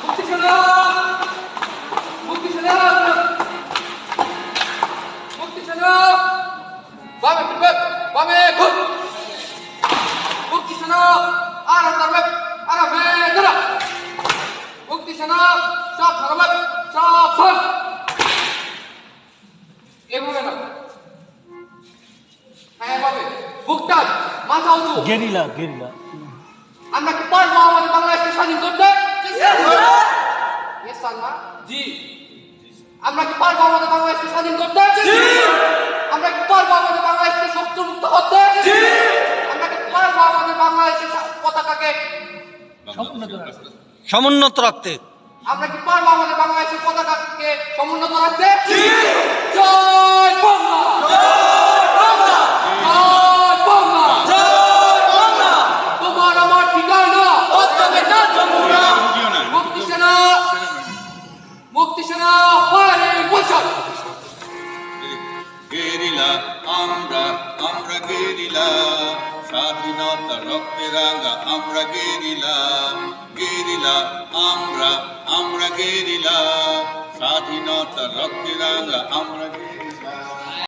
মুক্তি সংগ্রাম, মুক্তি সংগ্রাম, মুক্তি সংগ্রাম, বামে ফিরবে, বামে ঘুর, মুক্তি সংগ্রাম, আর ধরবে, আর বেদরা, মুক্তি সংগ্রাম, সব ধরবে, সব ধর, এভাবে না, হ্যাঁ বাবে, বুকটা মাথা উঁচু, গেরিলা গেরিলা আমরা কি পারবো আমাদের বাংলাদেশকে স্বাধীন করতে? Yes or no? জি। আমরা কি পারবো আমাদের বাংলাদেশকে স্বাধীন করতে? জি। আমরা কি পারবো আমাদের বাংলাদেশকে শত্রুমুক্ত করতে? জি। আমরা কি পারবো আমাদের বাংলাদেশের পতাকাকে সমুন্নত রাখতে? আমরা কি পারবো আমাদের বাংলাদেশের পতাকাকে সমুন্নত রাখতে? জি। জয় বাংলা, জয় বাংলা, জয় বাংলা, জয় বাংলা। তোমার আমার ঠিকানা পদ্মে না যমুনা। মুক্তি সেনা, মুক্তি সেনা ফায়ারিং বৈশাখ। গেরিলা আমরা, আমরা গেরিলা, স্বাধীনতা রক্তে রাঙা আমরা গেরিলা। গেরিলা আমরা, আমরা গেরিলা, স্বাধীনতা রক্তে রাঙা আমরা গেরিলা।